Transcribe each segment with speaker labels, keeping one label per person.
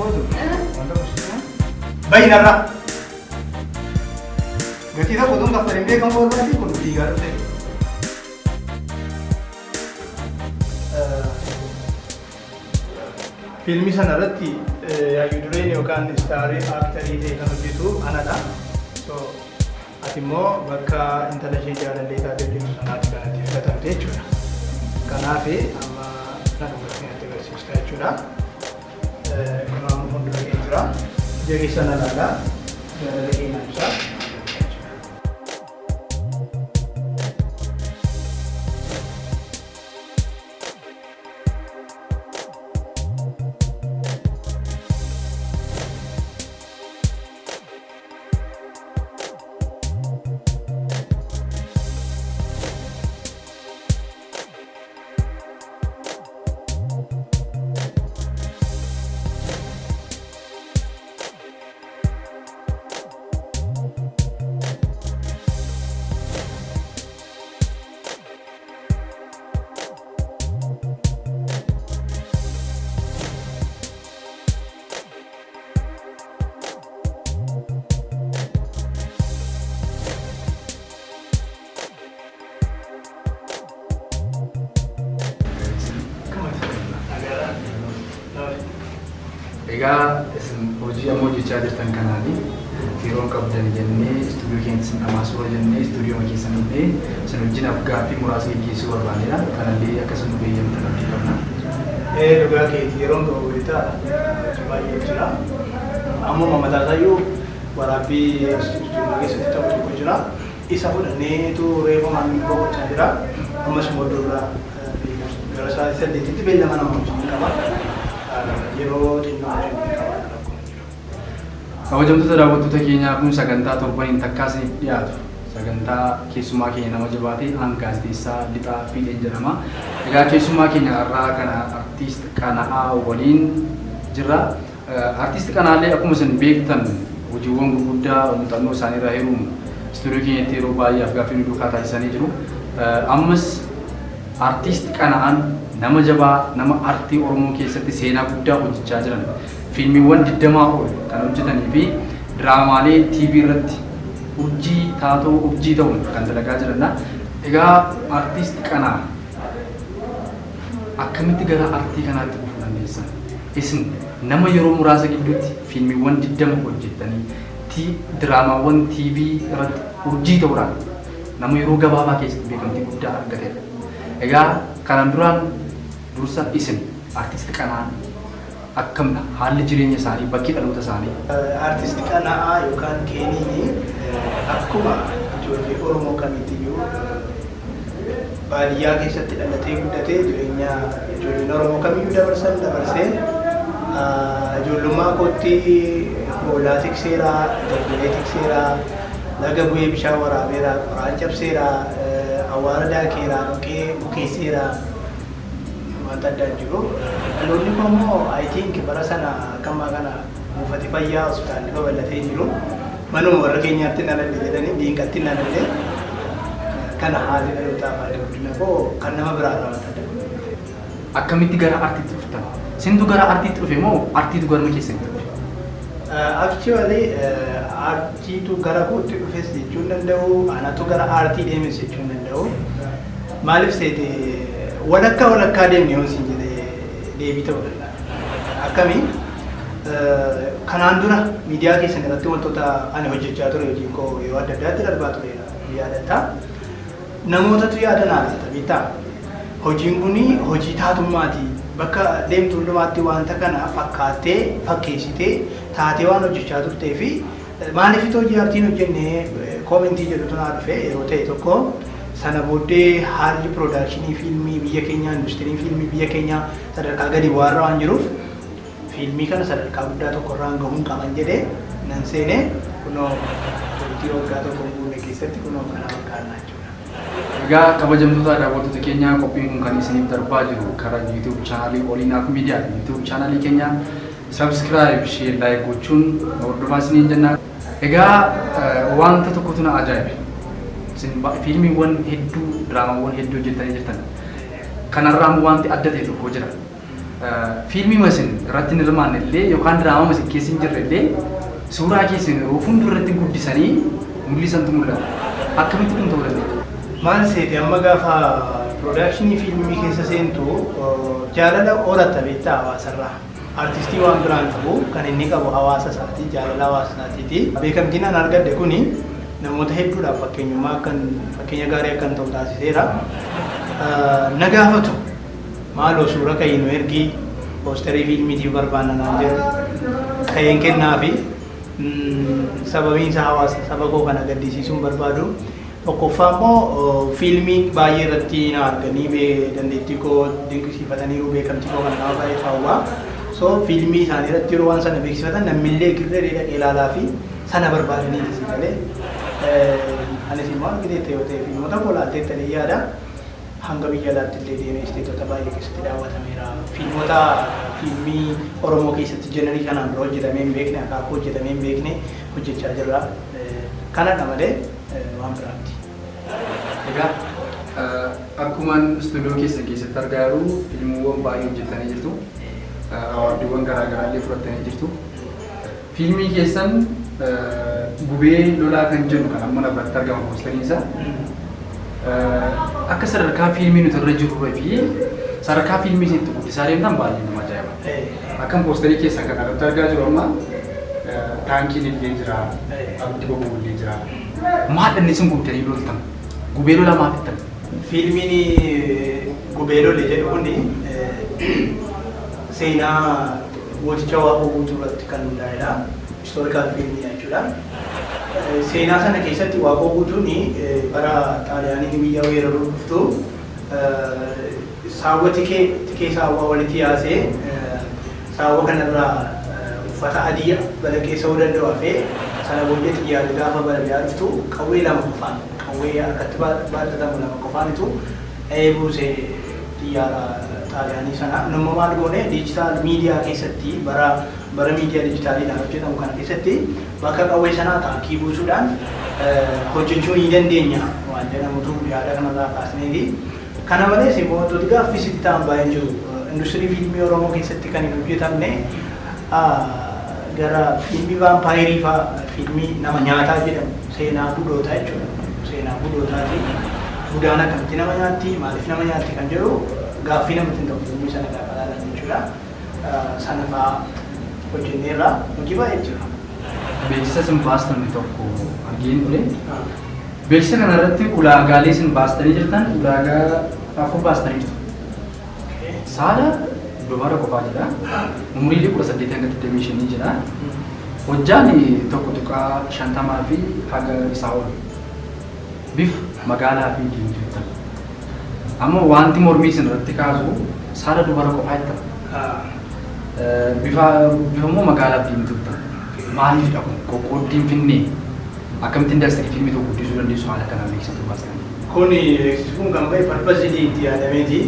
Speaker 1: gootu wanta kushina bayyinarra gatii tokko tun kaffaleen beekamu barbaade kun fiigaa dhufe. Filmi sanarratti hayyudureen yookaan istaarii aaktarii ta'e kan hojjetu anadha. So ati immoo bakka intala ishee jaalallee taatee jirtu sanaatti kan itti fudhatamte jechuudha. Kanaaf amma kana dubartiin itti agarsiista jechuudha. Imaamni fuuldura kee jira. Jageessa nalaadha. Jaalala keenya ibsa.
Speaker 2: Egaa hojii ammoo hojjechaa jirtan kanaani yeroo qabdan jennee istuudiyoo keessa namaa suura jennee istuudiyoo keessan illee isin wajjin gaaffii muraasa gaggeessuu barbaanneedha. Kanallee akkasuma beeyyamtan abdii qabna.
Speaker 1: Dhugaa keetii yeroon qabu beektaa baay'ee jira. Ammoo mataa isaayyuu waraabbii istuudiyoo keessatti ta'u tokko jira. Isa fudhanneetu reefa maamilli boqochaa jira. Ammas immoo duraa gara isaa saddeetitti beellama nama wajjin qaba. Yeroo xinnoo
Speaker 2: kabajamtoota daawwattoota keenyaa kun sagantaa torbaniin takkaasiniif dhiyaatu sagantaa keessummaa keenya nama jabaatee gaazexeessaa Lixaa Fiixeen jedhama. Egaa keessummaa keenya irraa kana artiist Qana'aa waliin jirra. Artiist Qana'aallee akkuma isin beektan hojiiwwan gurguddaa muuxannoo isaanii irraa heeruun istuudiyoo keenyatti yeroo baay'ee gaaffii nu duukaa taasisanii jiru. Ammas artiist Qana'aan nama jabaa nama artii Oromoo keessatti seenaa guddaa hojjechaa jiran fiilmiiwwan 20 ol kan hojjetanii fi diraamaalee TV irratti urjii taatoo urjii ta'uun kan dalagaa jiranidha. Egaa artiist Qana'aa akkamitti gara artii kanaatti dhufuu dandeessan? Isin nama yeroo muraasa gidduutti fiilmiiwwan 20 hojjettanii diraamaawwan TV irratti urjii ta'uudhaan nama yeroo gabaabaa keessatti beekamtii guddaa argatedha. Egaa kanaan duraan dursa isin artiist Qana'aa akkamidha haalli jireenya isaanii bakki dhaloota isaanii?
Speaker 1: Artiist Qana'aa yookaan Keenii akkuma ijoollee Oromoo kamiiyyuu baadiyyaa keessatti dhalatee guddatee jireenya ijoolleen Oromoo kamiyyuu dabarsee ijoollummaa kootti hoolaa tikseeraa, darbilee tikseeraa, laga bu'ee bishaan waraabeeraa, qoraan cabseeraa, awwaara daakeeraa, bukeesseeraa wanta adda jiru. Dhaloonni kun immoo I think bara sana akkama kana buufata fayyaa hospitaalli babal'atee jiru. Manuma warra keenyaatti naladhe jedhanii diinqatti naladhe kana haalli dhalootaa fi guddina koo kan nama biraarraa wanta adda.
Speaker 2: Akkamitti gara artiitti dhuftan? Isintu gara artiitti dhufe moo artiitu gara keessanitti dhufe?
Speaker 1: Actually artiitu gara kootti dhufes jechuun danda'u, anatu gara artii deemes jechuun danda'u. Maaliif seete walakkaa deemne yoo siin jedhee deebii ta'uu danda'a. Akkamiin kanaan dura miidiyaa keessan irratti wantoota ani hojjechaa ture hojii koo yoo adda addaatti darbaa turedha yaadatta. Namootatu yaada naa laata beektaa? Hojiin kuni hojii taatummaati. Bakka deemtu hundumaatti wanta kana fakkaattee fakkeessitee taatee waan hojjechaa turtee fi maaliif hojii artiin hojjennee koomentii jedhutu naa dhufe yeroo ta'e tokko sana booddee haalli piroodakshinii fiilmii biyya keenyaa industiriin fiilmii biyya keenyaa sadarkaa gadi bu'aarra waan jiruuf fiilmii kana sadarkaa guddaa tokkorraan gahuun qaban jedhee nan seenee kunoo turtii waggaa tokko guutuu keessatti kunoo kana fakkaannaa jechuudha.
Speaker 2: Egaa kabajamtoota daawwattoota keenyaa qophiin kun kan isiniif darbaa jiru karaa YouTube chaanalii Oliinaaf Miidiyaa YouTube chaanalii keenya subscribe share like gochuun hordofaa isiniin jenna. Egaa wanta tokkotu na ajaa'ibe. Fiilmiiwwan hedduu, diraamaawwan hedduu hojjettanii jirtan. Kanarraan wanti adda ta'e tokko jira. fiilmii masin irratti hin hirmaanne illee yookaan diraamaa masin keessa hin jirre illee suuraa keessan yeroo fuuldurratti guddisanii mul'isantu mul'ata. Akkamitti kun ta'uu danda'a?
Speaker 1: Maal seeti amma gaafa piroodakshinii fiilmii keessa seentu jaalala horatta beektaa hawaasarraa. Artistii waan biraan qabu kan inni qabu hawaasa isaati, jaalala hawaasa isaatiiti. Beekamtiin an argadde kuni namoota hedduudhaaf fakkeenya gaarii akkan ta'u taasiseera. Na gaafatu maaloo suura ka'ii nu ergii poosterii fiilmiitiif barbaanna naan jedhu ka'een kennaa fi sababiin isaa hawaasa saba koo kana gaddisiisuun barbaadu. Tokkoffaa immoo fiilmii baay'ee irratti na arganii dandeettii koo dinqisiifataniiru, beekamtii koo kan nama baay'ee hawwaa. So fiilmii isaanii irratti yeroo waan sana beeksifatan namnillee kirree dhaqee ilaalaa fi sana barbaadaniiisi malee. Anis immoo argiteetta yoo ta'e fiilmota koo laalteetta ni yaada. Hanga biyya alaatti illee deemee isteetota baay'ee keessatti daawwatameera. Fiilmii Oromoo keessatti jenerii kanaan dura hojjetamee hin beekne, akaakuu hojjetamee hin beekne hojjechaa jirra. Kanadha malee waan biraatti.
Speaker 2: Egaa akkuma istuudiyoo keessatti argaa jirru fiilmiiwwan baay'ee hojjetanii jirtu. Awaardiiwwan garaagaraa illee fudhatanii jirtu. Fiilmii keessan gubee lolaa kan jedhu kan amma irratti argamu poosteriin isaa. Akka sadarkaa fiilmii nuti irra jirru fi sadarkaa fiilmii itti guddisaa deemtan baay'ee nama ajaa'iba. Akkam poosterii keessan kan irratti argaa jiru amma taankiin illee jira, abiddi boba'u illee jira. Maal inni isin guutanii loltan? Gubee lolaa maal jettan?
Speaker 1: Fiilmiin gubee lole jedhu kuni seenaa mooticha Waaqoo guutuu irratti kan hundaa'edha. Historikaal fiilmii jechuudha. Seenaa sana keessatti Waaqoo guutuun bara Xaaliyaaniin biyya weeraruu dhuftu saawwa tikee saawwa walitti yaasee saawwa kanarraa uffata adii balaqqeessuu danda'u hafee sana booddee xiyyaarri gaafa balali'aa dhuftu qawwee lama qofaan qawwee harkatti baatatamu lama qofaanitu buusee xiyyaara Xaaliyaanii sana. Namni maal goone diijitaal miidiyaa keessatti bara miidiyaa diijitaaliidhaan hojjetamu kana keessatti bakka qawwee sanaa taankii buusuudhaan hojjechuu ni dandeenya waan jedhamutu yaada kanarraa kaasneeti. Kana malees immoo wantooti gaaffisitti ta'an baay'een jiru. Industirii fiilmii Oromoo keessatti kan hin hojjetamne gara fiilmii vaampaayirii fa'aa fiilmii nama nyaataa jedhamu seenaa budootaa jechuudha. Seenaa budootaati. Budaan akkamitti nama nyaatti, maaliif nama nyaatti kan jedhu gaaffii namatti hin ta'u fiilmii sana gaafa ilaalan jechuudha. Sana fa'aa hojjenneerra hojii baay'ee jira.
Speaker 2: Beeksisa isin baastan tokko arginu ture. Beeksisa kana irratti ulaagaalee isin baastanii jirtan ulaagaa afur baastanii jirtu. Saala dubara qofaa jira. Umriilee 18 hanga 25 jira. Hojjaan tokko tuqaa 50 fi haga isaa ol. Bifa magaalaa fi diimtuu. Amma wanti mormii isin irratti kaasu saala dubara qofaa jira. Bifa immoo magaalaa fi diimtuu. Maaliifidha kun qoqqooddiin finnee akkamittiin indaastirii fiilmii tokko guddisuu dandeessu haala kanaan beeksisatu baastan?
Speaker 1: Kun beeksisuun kan bahe parpazii itti yaadameeti.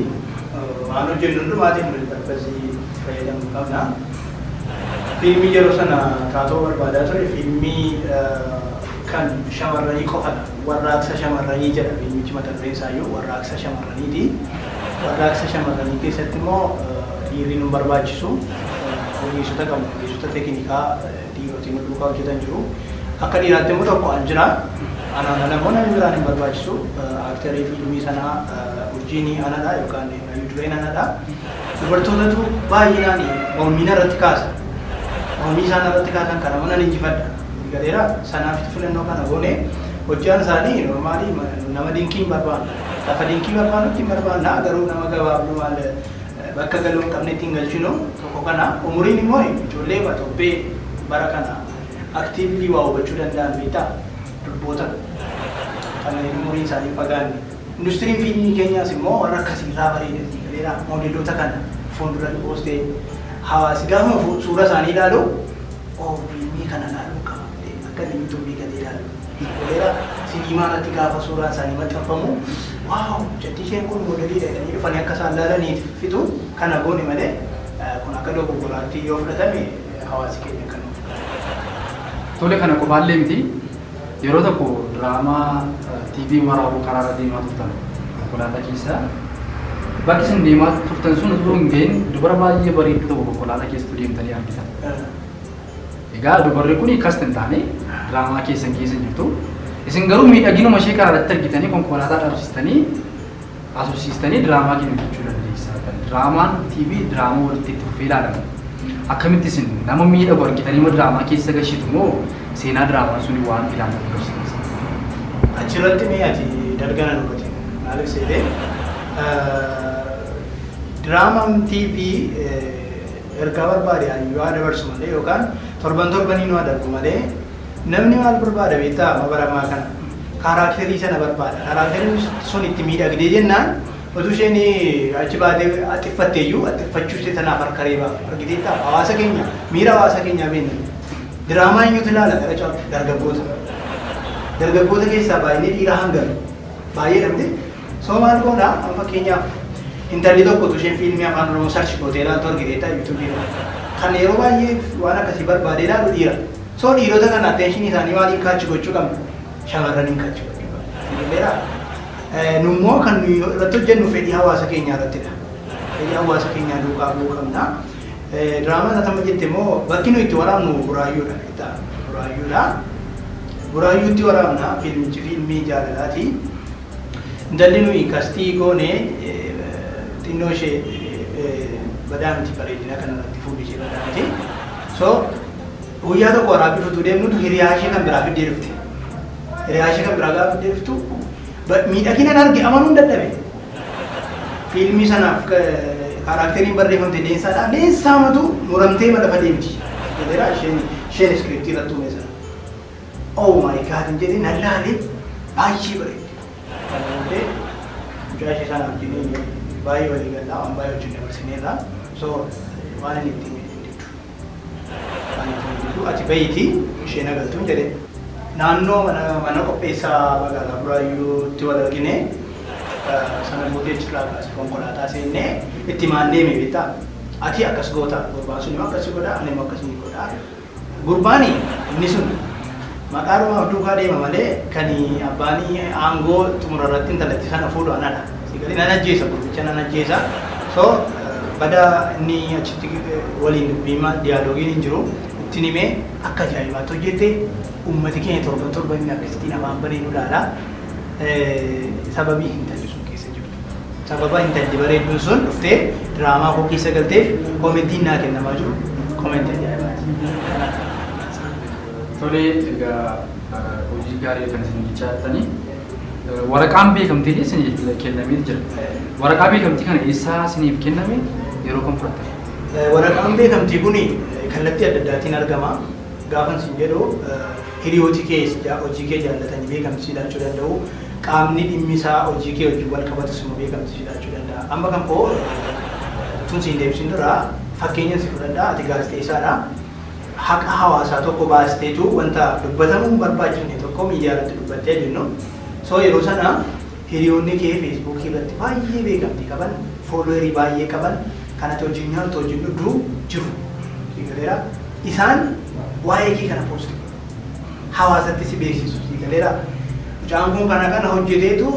Speaker 1: Waan hojjennu hundumaatiin parpazii fayyadamuu qabna. Fiilmii yeroo sana taatoo barbaadaa ture fiilmii kan shamarranii qofadha. Warraaqsa shamarranii jedha fiilmichi mata dureen isaayyuu warraaqsa shamarraniiti. Warraaqsa shamarranii keessatti immoo dhiirri nu barbaachisu ogeessota qabu, ogeessota teeknikaa dhiirotiin duukaa hojjetan jiru. Akka dhiiraatti immoo tokko an jira. Anaan namoonni biraan hin barbaachisu. Aaktarii fiilmii sanaa urjiinii anadha yookaan dureen anadha. Dubartootatu baay'inaan mormii irratti kaasa. Mormii isaan irratti kaasan kana mana injifadha. Galeera sanaaf filannoo kana goone hojjaan isaanii normaalii nama dinkii hin barbaanne. Lafa dinkii barbaadutti hin barbaanna garuu nama gabaabduu maal bakka galuu hin qabnetti hin galchinu tokko kana umuriin immoo ijoollee tophee bara kana aktiivlii waa hubachuu danda'an beektaa durboota kana umuriin isaanii fagaanne. Industiriin fiilmii keenyaas immoo warra akkasiirraa bareedati galeera moodeloota kana fuuldura poostee hawaasi gaafa suura isaanii ilaalu fiilmii kana ilaaluu qaba akka inni tuubii galee ilaalu. Galeera siniimaa irratti gaafa suuraan isaanii maxxanfamu waaw jettii isheen kun moodeliidha jedhanii dhufanii akka isaan ilaalaniif fitu kana goone malee kun akka dogoggoraatti yoo fudhatame hawaasi keenya kan
Speaker 2: Tole kana qofaallee miti yeroo tokko diraamaa TV waraabuu karaarra deemaa turtan konkolaataa keessa bakki isin deemaa turtan sun utuu hin gahin dubara baay'ee bareedduu ta'u konkolaataa keessatti deemtanii argitan. Egaa dubarri kun akkas hin taane diraamaa keessa jirtu. Isin garuu miidhaginuma ishee karaa irratti argitanii konkolaataa dhabsistanii asosiistanii diraamaa keenya hojjechuu dandeessaa. Diraamaan TV diraamaa walitti itti fufee ilaalama. Akkamitti isin nama miidhagu argitanii diraamaa keessa gashitu moo seenaa diraamaa suni waan ilaalamu agarsiisa?
Speaker 1: Achirratti mee ati dargana nubati maaliif seetee diraamaan TV ergaa barbaade yoo dabarsu malee yookaan torbanii nu adarbu malee namni maal barbaada beektaa mabaramaa kana kaaraakterii sana barbaada. Kaaraakteriin sun itti miidhagdee jennaan utuu isheen achi baatee axxiffatteeyyuu axxiffachuu ishee tanaaf harka reebaa argiteettaa hawaasa keenya miira hawaasa keenyaa beekna. Diraamaa eenyutu ilaala gara caalu dargaggoota keessaa baay'inee dhiiraa hangalu baay'ee dhabde soo maal goona amma fakkeenyaaf intalli tokko utuu isheen fiilmii afaan oromoo sarchi gootee ilaaltu argiteettaa yuutuubiirra kan yeroo baay'ee waan akkasii barbaade ilaalu dhiira. So dhiirota kana attention isaanii maaliin kaachi gochuu qabna? Shamarraniin kaachi gochuu qabna. Nummoo kan nuyi irratti hojjennu fedhii hawaasa keenyaa irrattidha. Fedhii hawaasa keenyaa duukaa bu'uu qabna. Diraamaan atama jette immoo bakki nuyi itti waraabnu buraayyuudha. Buraayyuudha. Buraayyuutti waraabna fiilmii jaalalaati. Intalli nuyi kastii goonee xinnoo ishee badaa miti bareedina kanarratti fuulli ishee badaa miti. So guyyaa tokko waraabbii utuu deemnutu hiriyaa ishee kan biraa fiddee dhufte. Hiriyaa ishee kan biraa gaafa fiddee dhuftu miidhaginaan arge amanuun dadhabe. Fiilmii sanaaf kaaraakteriin barreeffamte leensaadha. Leensaamatu muramtee lafa deemti. Jedheera isheen iskiriptii irratti uume sana. Oh my god hin jedhee nan laalee baay'ee bareeddi. Kan mucaa ishee sanaaf jennee baay'ee walii galaa waan baay'ee wajjin dabarsineerra. So waan inni ittiin ati bayiiti isheen agartuun jedhe naannoo mana qopheessaa magaalaa buraayyuutti wal argine sana boodee jirraa kaase konkolaataa seennee itti maal deeme beektaa ati akkas goota gurbaan sun immoo akkasii godha ani immoo akkasii godha gurbaani inni sun maqaadhumaaf duukaa deema malee kan abbaanii aangoo xumurarratti intalatti sana fuudhu anadha sigalee nan ajjeesa gurbicha nan ajjeesa so bada inni achitti waliin dubbiima diyaalogiin hin jiru ittiin himee akka ajaa'ibaatti hojjette uummati keenya torban inni akkasitti namaan bareedu ilaala sababii intalli sun keessa jirtu. Sababa intalli bareedduun sun dhuftee diraamaa koo keessa galteef koomentiin naa kennamaa jiru koomentii ajaa'ibaati.
Speaker 2: Tolee egaa hojii gaarii kan isin jechaa waraqaan beekamtii isin kennamee jira. Waraqaa beekamtii kana eessaa isiniif kenname yeroo kam fudhatte?
Speaker 1: Waraqaan beekamtii kuni kallattii adda addaatiin argama. Gaafan isin jedhu hiriyooti kee hojii kee jaallatanii beekamtii laachuu danda'u. Qaamni dhimmi isaa hojii kee wajjin wal qabatus immoo beekamtii laachuu danda'a. Amma kan koo tun siin deebisin dura fakkeenya si fudhadhaa ati gaazexeessaadha. Haqa hawaasaa tokko baasteetu wanta dubbatamuu hin barbaachifne tokko miidiyaa irratti dubbattee jennu. So yeroo sana hiriyoonni kee feesbuukii irratti baay'ee beekamtii qaban, fooloowerii baay'ee qaban, kanatti hojii nyaatu hojii dhudhuu jiru. Sigaleera isaan waa'ee kee kana poosti hawaasatti si beeksisu. Sigaleera mucaan kun kana hojjeteetu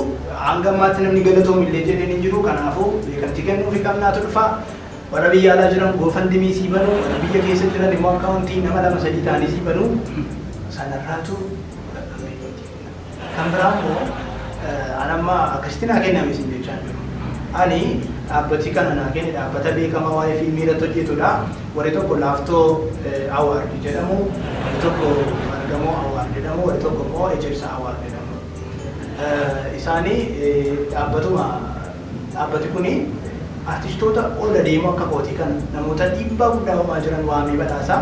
Speaker 1: hanga ammaatti namni galatoom illee jedheen hin jiru. Kanaafuu beekamtii kennuufi qabnaatu dhufa. Warra biyya alaa jiran goofandimii sii banuu, warra biyya keessa jiran immoo akkaawuntii nama 2-3 ta'anii sii banuu sanarraatu kan biraa immoo anamma akkasitti naa kenname isin jechaa jiru. Ani dhaabbati kana naa kenne dhaabbata beekamaa waa'ee fiilmii irratti hojjetudha. Warri tokko laaftoo awaard jedhamu, warri tokko argamoo awaard jedhamu, warri tokko immoo ejersa awaard jedhamu. Isaanii dhaabbati kuni artistoota ol deemu akka kootii kan namoota dhiibbaa guddaa uumaa jiran waamee badhaasa.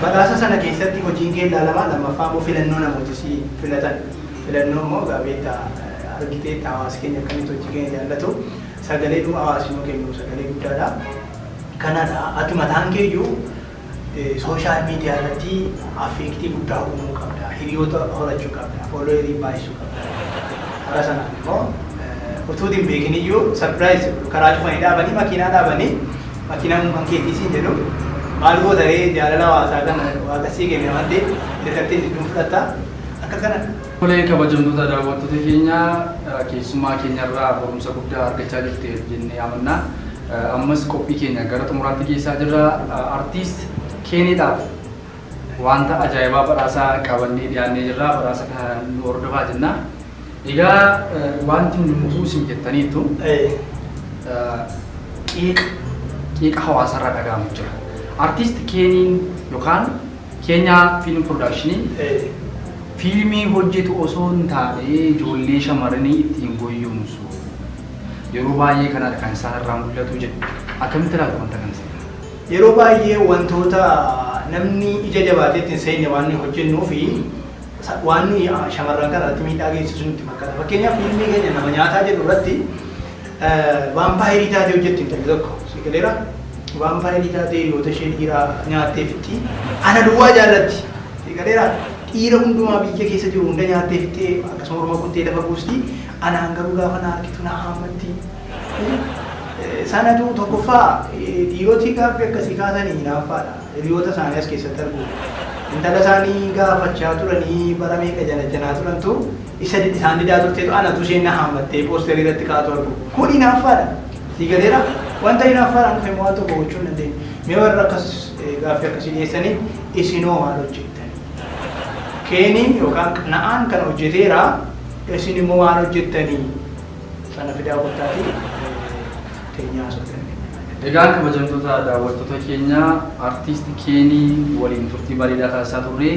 Speaker 1: Badhaasa sana keessatti hojiin kee ilaalamaa lammaffaa immoo filannoo namooti si filatan. Filannoo immoo gaabeetta argiteetta hawaasa keenya akkamitti hojii keenya jaallatu sagalee dhuma hawaasni immoo kennu sagalee guddaadha. Kanadha ati mataan keeyyuu sooshaal miidiyaa irratti affeektii guddaa uumuu qabda. Hiriyoota horachuu qabda. Fooloowerii baay'isuu qabda. Karaa sanaan immoo utuu hin beekin iyyuu sarpiraayiz karaa cufanii dhaabanii makiinaa dhaabanii makiinaan mankeetii siin jedhu maal gootaree jaalala hawaasaa kana waaqasii kenne waan ta'eef dirqatti itti fudhata akka kana.
Speaker 2: Tolee kabajamtoota daawwattoota keenya keessummaa keenyarraa barumsa guddaa argachaa jirteef jennee amanna. Ammas qophii keenya gara xumuraatti geessaa jirra. Artiist Keeniidhaaf wanta ajaa'ibaa badhaasaa qabannee dhiyaannee jirra. Badhaasa kana nu hordofaa jenna. Egaa wanti nuti isin jettaniitu qiiqa hawaasarraa dhagahamu jira. Artiist Keeniin yookaan Keenyaa Film Productionii fiilmii hojjetu osoo hin taane ijoollee shamarranii ittiin goyyomsu yeroo baay'ee kanadha kan isaan irraa mul'atu jedhu. Akkamitti ilaaltu wanta kanas?
Speaker 1: Yeroo baay'ee wantoota namni ija jabaatee ittiin seenne waan nuyi hojjennuu fi waan nuyi shamarran kanatti miidhaa geessisu nutti fakkaata. Fakkeenyaaf fiilmii keenya nama nyaataa jedhu irratti vaampaayirii taatee hojjettu intalli tokko sigaleera. Vaampaayirii taatee yoo ishee dhiiraa nyaattee fixxi ana duwwaa jaallatti sigaleera. Dhiira hundumaa biyya keessa jiru hunda nyaattee fixxee akkasuma orma kuttee lafa buusti anaan garuu gaafa na harkitu na haamatti. Sanatu tokkoffaa dhiiroti gaaffii akkasii kaasanii hinaaffaadha. Hiriyoota isaanii as keessatti argu. Intala isaanii gaafachaa turanii bara meeqa janaa turantu isaan didaa turteetu anatu isheen na haammattee poosterii irratti kaatu argu. Kun hinaaffaadha. Sigaleera wanta hinaaffaadhaan dhufe waan tokko gochuu hin dandeenye. Mee warra akkas gaaffii akkasii dhiyeessanii isinoo maal hojjettanii? Keeniin yookaan na'aan kana hojjeteera isin immoo maal hojjettanii? Sana fidaa kottaatii keenyaa sootanii.
Speaker 2: Egaa kabajamtoota daawwattoota keenya artiist Keenii waliin turtii bareedaa taasisaa turre.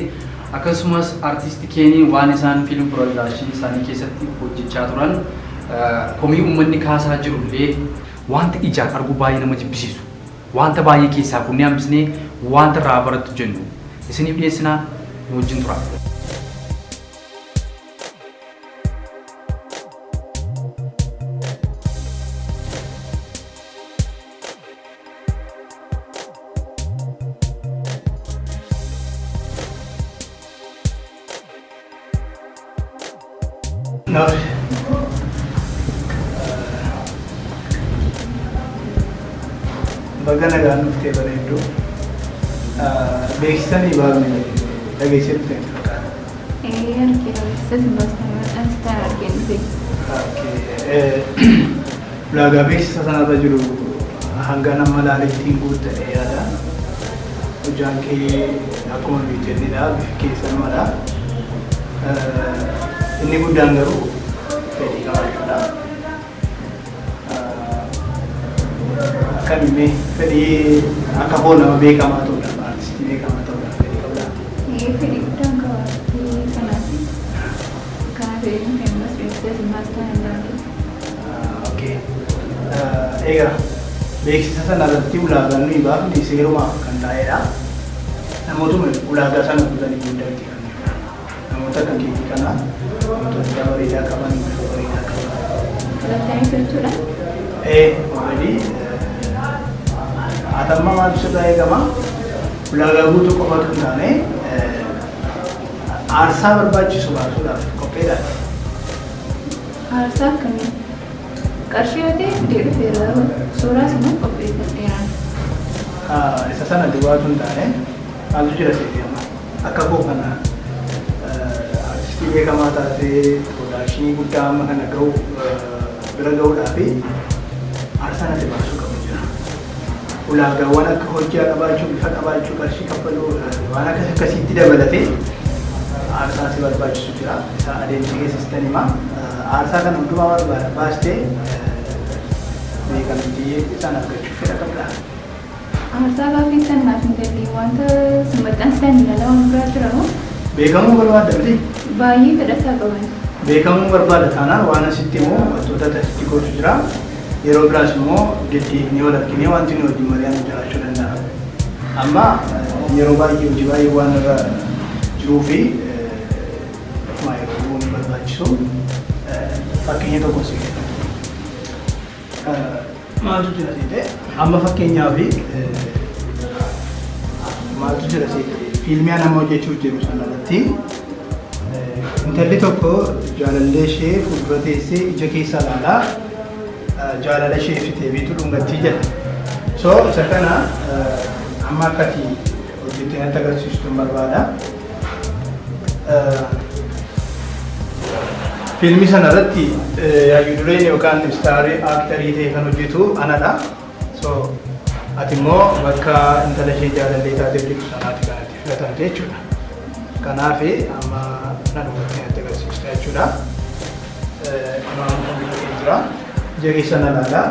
Speaker 2: Akkasumas artiist Keenii waan isaan fiilm piroodakshinii isaanii keessatti hojjechaa turan komii uummanni kaasaa jirullee wanta ijaan arguu baay'ee nama jibbisiisu. Wanta baay'ee keessaa kunneen hambisnee wanta irraa barattu jennu isiniif dhiyeessinaa nu wajjin tura.
Speaker 1: Baga nagaan dhuftee bareedduu beeksisanii baafne dhageessee dhuftee fakkaata. Ulaagaa beeksisa sanarra jiru hanga nama laalettiin guutta'e yaada. Hojjaan kee akkuma beekannidha bifa keessa namadha. Inni guddaan garuu fedhii qabaachuudha. Akkamii fedhii akka foon nama beekamaa ta'udha. Artistii beekamaa ta'udha. Fedhii qabdaa.
Speaker 3: Fedhii guddaan qabaatti kanaati. Kana fedhiin fe'amas beeksisa maastaa hin danda'u.
Speaker 1: Egaa beeksisa sanarratti ulaagaan nuyi baafne seeruma kan ta'edha. Namootuma ulaagaa sana guutanii guddatti kan namoota kan keetii kana wantoota bareedaa qaban bifa bareedaa qaban.
Speaker 3: Filattanii jechuudha.
Speaker 1: Already atamma maaltu sirraa eegama ulaagaa guutuu qofa kan taane aarsaa barbaachisu baasuudhaaf qopheedhaati.
Speaker 3: Aarsaa akkamii? Qarshii yoo ta'e fidee dhufeera suuraas immoo qopheeffadheeraan.
Speaker 1: Isa sana duwwaatu hin taane maaltu jira seetii amma akka koo kana artistii beekamaa taatee piroodakshinii guddaa amma kana ga'u bira ga'uudhaaf aarsaa natti baasuu qabu jira. Ulaagaawwan akka hojjaa qabaachuu, bifa qabaachuu, qarshii kaffaluu waan akkasiitti dabalatee aarsaa si barbaachisu jira. Isa adeemsa keessatti himaa. Aarsaa kana hundumaa baastee beekamtii isaan argachuuf fedha qabda.
Speaker 3: Aarsaa baafii sannaaf hin galii wanta simmaxxansitan ilaalaa waan biraa jira moo?
Speaker 1: Beekamuu barbaadda miti?
Speaker 3: Baay'ee fedhasaa qaban.
Speaker 1: Beekamuu barbaada taanaan waan asitti immoo wantoota asitti gootu jira. Yeroo biraas immoo deddeebinee wal arginee wanti nu wajjin mari'annu jiraachuu danda'a. Amma yeroo baay'ee hojii baay'ee waan irra jiruu fi yeroo nu barbaachisu fakkeenya tokko si kenna. Maaltu jira seete? Amma fakkeenyaaf maaltu jira seete? Fiilmii nama hojjechuuf jiru sanarratti intalli tokko jaalallee ishee fuuldura teessee ija keessa ilaalaa jaalala ishee ibsitee biitu dhungattii jedha. So isa kana amma akkati hojjettee natti agarsiistu barbaada. Fiilmii sana irratti hayyuu dureen yookaan istaarii aaktarii ta'e kan hojjetu anadha. So ati immoo bakka intala ishee jaalallee taatee hojjetu sanaatti kan itti filatamte jechuudha. Kanaaf amma na dhuunfatti natti agarsiista jechuudha. Kumaan kompiitara jira. Jageessa na laala.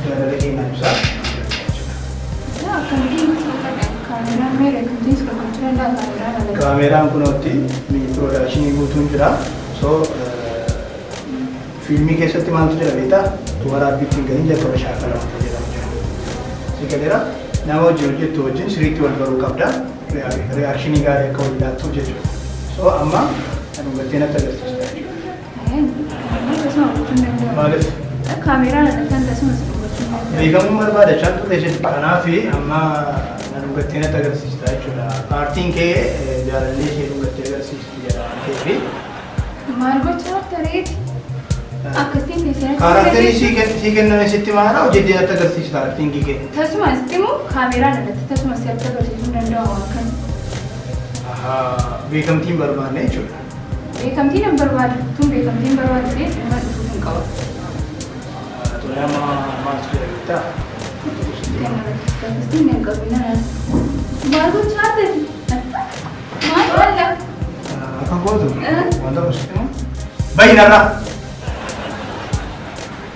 Speaker 1: Jaalallee keenya ibsaa. Kaameraan kunuutti piroodakshinii guutuun jira. So fiilmii keessatti maaltu jira beektaa? Waraabbiitti hin galiin jalqaba shaakala wanta jedhamu jira. Si galeera nama wajjin hojjettu wajjin sirriitti wal baruu qabda. Reaakshinii gaarii akka wal laattuuf jechuudha. So amma kan hubattee natti agarsiista jechuudha. Maaliif?
Speaker 3: Kaameraan kan tasuma
Speaker 1: beekamuu barbaada chaantu keessatti kanaaf amma nan hubattee natti agarsiista jechuudha. Paartiin kee jaalallee ishee hubattee agarsiisti jedha ta'eefi.
Speaker 3: Maal gochaa tareeti? Akkasiin keessatti.
Speaker 1: Kaaraakterii sii kenname sitti maala hojjettee natti agarsiista paartiin kee.
Speaker 3: Tasuma sitti immoo kaameraan irratti tasuma si akka agarsiisuu danda'u akkan.
Speaker 1: Beekamtiin barbaadne jechuudha.
Speaker 3: Beekamtiin hin barbaadu. Tun beekamtiin barbaadu ta'e nama dhufuu hin qabu.
Speaker 1: Nama maaltu jira beektaa?
Speaker 3: Akkasiin hin qabu naan. Maal gochaa tareeti? Maal walla?
Speaker 1: Akka gootu wanta gosti bayyinarraa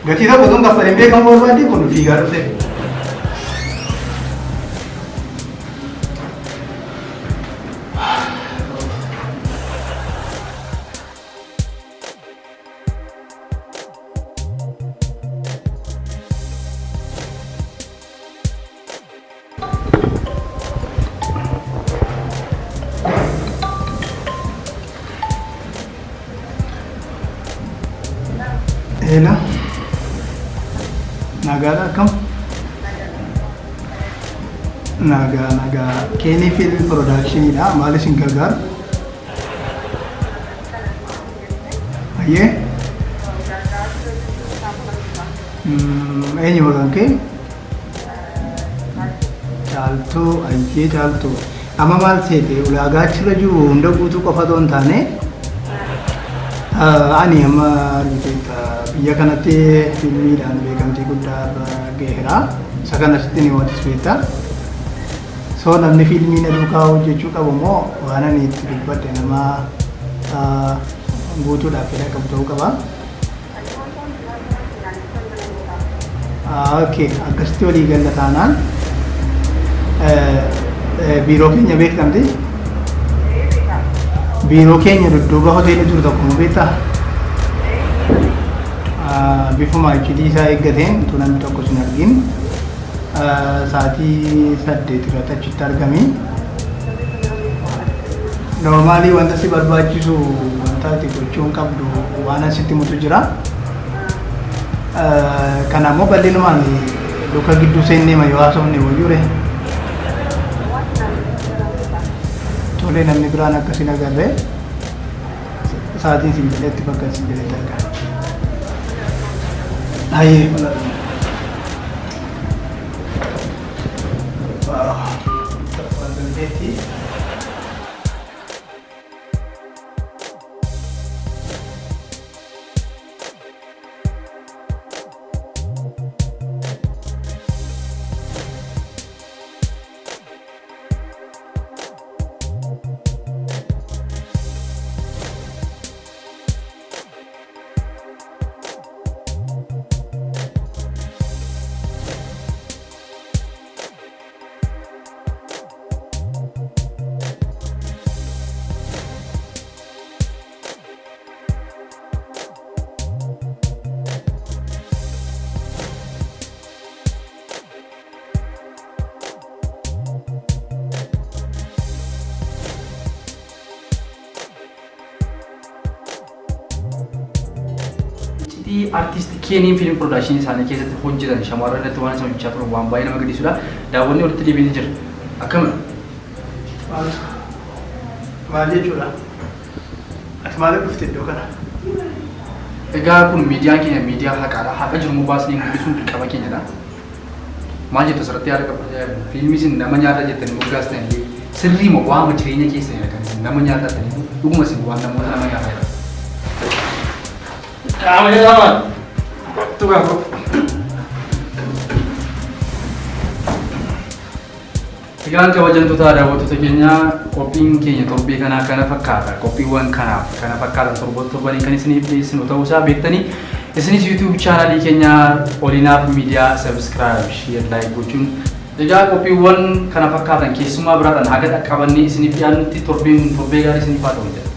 Speaker 1: gatii tokko tun kaffaleen beekamu barbaadde kun fiigaa dhufte. Ela nagaadha akkam? Nagaa Keenii Fiilm Piroodaakshiniidha. Maal isin gargaaru? Ayyee? Eenyu maqaan kee? Caaltuu, ayyee caaltuu. Amma maal seete ulaagaa achirra jiru hunda guutuu qofa otoo hin taane ani amma biyya kanatti fiilmiidhaan beekamtii guddaa gaheera. Isa kanatti ni wantis beektaa. So namni fiilmii na duukaa hojjechuu qabu immoo waan ani itti dubbadhe nama guutuudhaaf fedha qabu ta'uu qaba. Okay, akkasitti walii galla taanaan biiroo keenya beekamti. Biiroo keenya dudduuba hoteela jiru tokko beektaa? Bifuma HD isaa eeggateen utuu namni tokko sin argin sa'aatii 8 irratti achitti argami. Normaalii wanta si barbaachisu wanta ati gochuun qabdu waan asitti mutu jira. Kanaammoo bal'inaan luka gidduu seennee yoo haasofne wayyuure. Tolee namni biraan akkasiin agarree sa'aatiin si jedhetti bakka si jedhetti argama. Aye, hola.
Speaker 2: Artist Keenii Fiilm Piroodakshinii isaanii keessatti hojjetan shamarran irratti waan isaan hojjechaa turan waan baay'ee nama gaddisiisudha. Daawwanni walitti deebiin jira. Akkamidha?
Speaker 1: Maal jechuudha? Ati maaliif dhufte iddoo kana?
Speaker 2: Egaa kun miidiyaan keenya miidiyaa haqaadha. Haqa jiru baasnee mul'isuun dirqama keenyadha. Maal jettu asirratti yaada qabda? Fiilmii isin nama nyaata jettanii moggaastanii sirrii moo waama jireenya keessanii kan nama nyaata jettanii dhuguma isin waan namoota nama nyaataa jedha. Kamu ya lawan. Tuh aku. Egaan kabajamtoota daawwattoota keenya qophiin keenya torbee kana fakkaata. Qophiiwwan kana fakkaatan torbanii kan isiniif dhiyeessinu ta'uusaa beektanii isinis YouTube chaanalii keenya Olinaaf Miidiyaa subscribe, share, like gochuun egaa qophiiwwan kana fakkaatan keessumaa biraadhaan haga dhaqqabannee isiniif dhiyaannutti torbee gaarii isiniif haa ta'u.